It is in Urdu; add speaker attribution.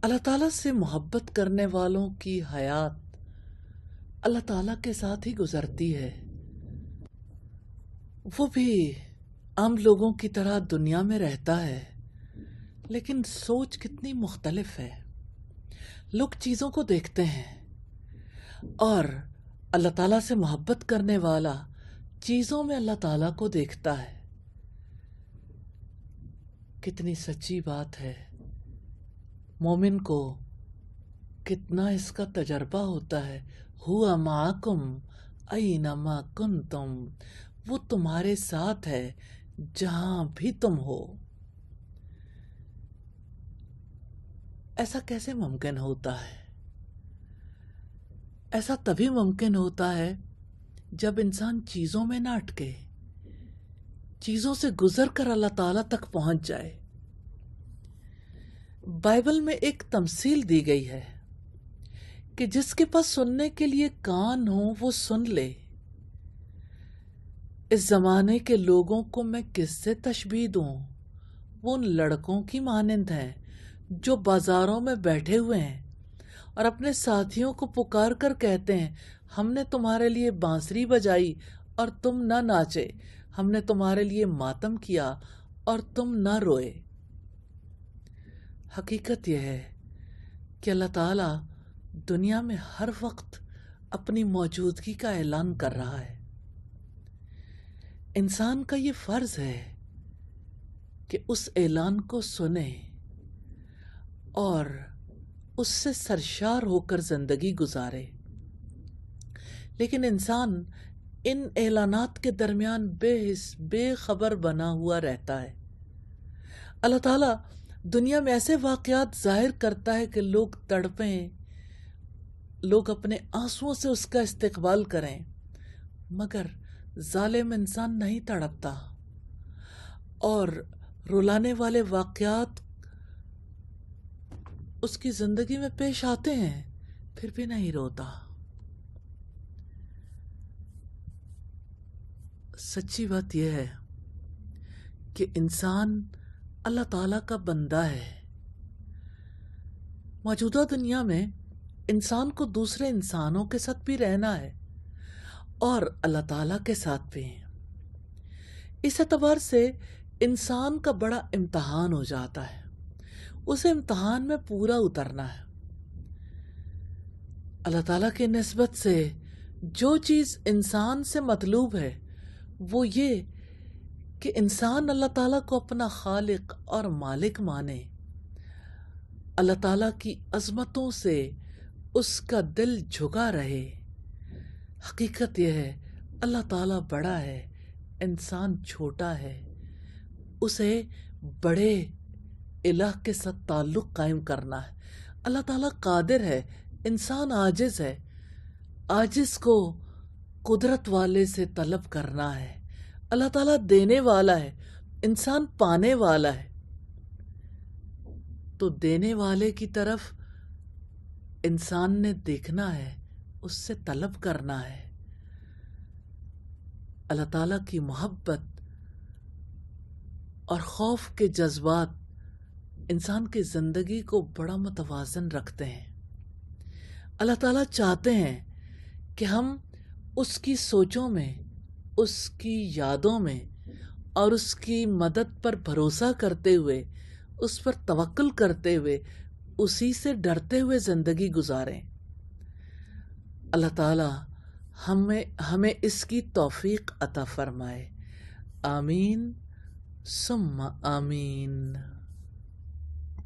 Speaker 1: اللہ تعالیٰ سے محبت کرنے والوں کی حیات اللہ تعالیٰ کے ساتھ ہی گزرتی ہے۔ وہ بھی عام لوگوں کی طرح دنیا میں رہتا ہے، لیکن سوچ کتنی مختلف ہے۔ لوگ چیزوں کو دیکھتے ہیں اور اللہ تعالیٰ سے محبت کرنے والا چیزوں میں اللہ تعالیٰ کو دیکھتا ہے۔ کتنی سچی بات ہے۔ مومن کو کتنا اس کا تجربہ ہوتا ہے۔ ہوا معکم اینما کنتم، وہ تمہارے ساتھ ہے جہاں بھی تم ہو۔ ایسا کیسے ممکن ہوتا ہے؟ ایسا تبھی ممکن ہوتا ہے جب انسان چیزوں میں نہ اٹکے، چیزوں سے گزر کر اللہ تعالیٰ تک پہنچ جائے۔ بائبل میں ایک تمثیل دی گئی ہے کہ جس کے پاس سننے کے لیے کان ہو وہ سن لے۔ اس زمانے کے لوگوں کو میں کس سے تشبیہ دوں؟ وہ ان لڑکوں کی مانند ہیں جو بازاروں میں بیٹھے ہوئے ہیں اور اپنے ساتھیوں کو پکار کر کہتے ہیں، ہم نے تمہارے لیے بانسری بجائی اور تم نہ ناچے، ہم نے تمہارے لیے ماتم کیا اور تم نہ روئے۔ حقیقت یہ ہے کہ اللہ تعالیٰ دنیا میں ہر وقت اپنی موجودگی کا اعلان کر رہا ہے۔ انسان کا یہ فرض ہے کہ اس اعلان کو سنے اور اس سے سرشار ہو کر زندگی گزارے۔ لیکن انسان ان اعلانات کے درمیان بے خبر بنا ہوا رہتا ہے۔ اللہ تعالیٰ دنیا میں ایسے واقعات ظاہر کرتا ہے کہ لوگ تڑپیں، لوگ اپنے آنسوؤں سے اس کا استقبال کریں، مگر ظالم انسان نہیں تڑپتا، اور رلانے والے واقعات اس کی زندگی میں پیش آتے ہیں پھر بھی نہیں روتا۔ سچی بات یہ ہے کہ انسان اللہ تعالیٰ کا بندہ ہے۔ موجودہ دنیا میں انسان کو دوسرے انسانوں کے ساتھ بھی رہنا ہے اور اللہ تعالیٰ کے ساتھ بھی۔ اس اعتبار سے انسان کا بڑا امتحان ہو جاتا ہے، اسے امتحان میں پورا اترنا ہے۔ اللہ تعالیٰ کی نسبت سے جو چیز انسان سے مطلوب ہے وہ یہ کہ انسان اللہ تعالیٰ کو اپنا خالق اور مالک مانے، اللہ تعالیٰ کی عظمتوں سے اس کا دل جھکا رہے۔ حقیقت یہ ہے اللہ تعالیٰ بڑا ہے، انسان چھوٹا ہے۔ اسے بڑے الہ کے ساتھ تعلق قائم کرنا ہے۔ اللہ تعالیٰ قادر ہے، انسان عاجز ہے۔ عاجز کو قدرت والے سے طلب کرنا ہے۔ اللہ تعالیٰ دینے والا ہے، انسان پانے والا ہے، تو دینے والے کی طرف انسان نے دیکھنا ہے، اس سے طلب کرنا ہے۔ اللہ تعالیٰ کی محبت اور خوف کے جذبات انسان کی زندگی کو بڑا متوازن رکھتے ہیں۔ اللہ تعالیٰ چاہتے ہیں کہ ہم اس کی سوچوں میں، اس کی یادوں میں اور اس کی مدد پر بھروسہ کرتے ہوئے، اس پر توکل کرتے ہوئے، اسی سے ڈرتے ہوئے زندگی گزاریں۔ اللہ تعالیٰ ہمیں اس کی توفیق عطا فرمائے۔ آمین ثم آمین۔